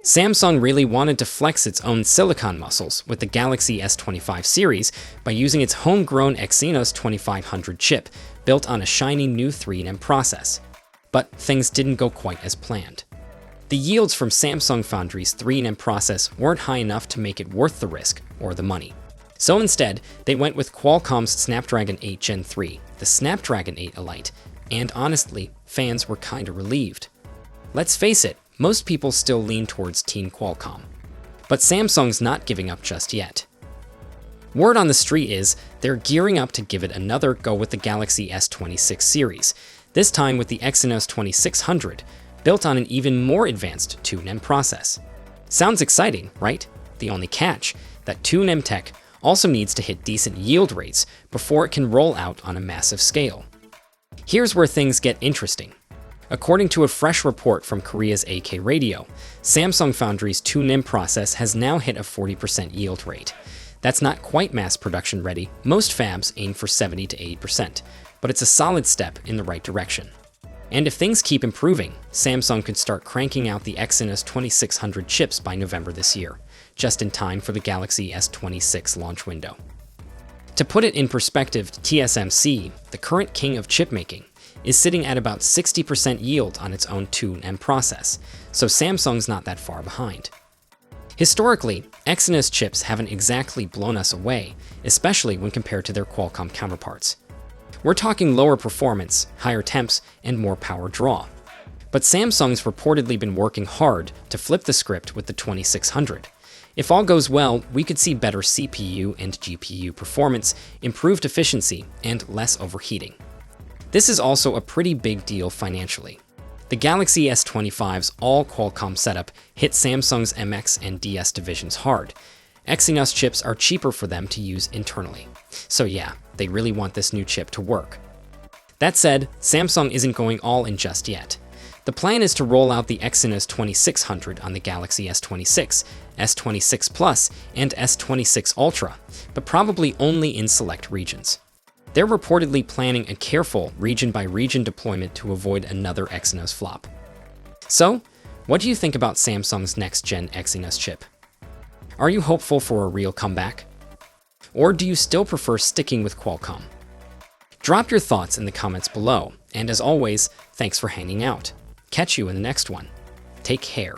Samsung really wanted to flex its own silicon muscles with the Galaxy S25 series by using its homegrown Exynos 2500 chip, built on a shiny new 3nm process. But things didn't go quite as planned. The yields from Samsung Foundry's 3nm process weren't high enough to make it worth the risk or the money. So instead, they went with Qualcomm's Snapdragon 8 Gen 3, the Snapdragon 8 Elite, and honestly, fans were kinda relieved. Let's face it, most people still lean towards Team Qualcomm. But Samsung's not giving up just yet. Word on the street is they're gearing up to give it another go with the Galaxy S26 series, this time with the Exynos 2600, built on an even more advanced 2nm process. Sounds exciting, right? The only catch, that 2nm tech also needs to hit decent yield rates before it can roll out on a massive scale. Here's where things get interesting. According to a fresh report from Korea's AK Radio, Samsung Foundry's 2nm process has now hit a 40% yield rate. That's not quite mass production ready. Most fabs aim for 70 to 80%, but it's a solid step in the right direction. And if things keep improving, Samsung could start cranking out the Exynos 2600 chips by November this year, just in time for the Galaxy S26 launch window. To put it in perspective, TSMC, the current king of chipmaking, is sitting at about 60% yield on its own 2nm process, so Samsung's not that far behind. Historically, Exynos chips haven't exactly blown us away, especially when compared to their Qualcomm counterparts. We're talking lower performance, higher temps, and more power draw. But Samsung's reportedly been working hard to flip the script with the 2600. If all goes well, we could see better CPU and GPU performance, improved efficiency, and less overheating. This is also a pretty big deal financially. The Galaxy S25's all-Qualcomm setup hit Samsung's MX and DS divisions hard. Exynos chips are cheaper for them to use internally. So yeah, they really want this new chip to work. That said, Samsung isn't going all in just yet. The plan is to roll out the Exynos 2600 on the Galaxy S26, S26 Plus, and S26 Ultra, but probably only in select regions. They're reportedly planning a careful region-by-region deployment to avoid another Exynos flop. So, what do you think about Samsung's next-gen Exynos chip? Are you hopeful for a real comeback? Or do you still prefer sticking with Qualcomm? Drop your thoughts in the comments below, and as always, thanks for hanging out. Catch you in the next one. Take care.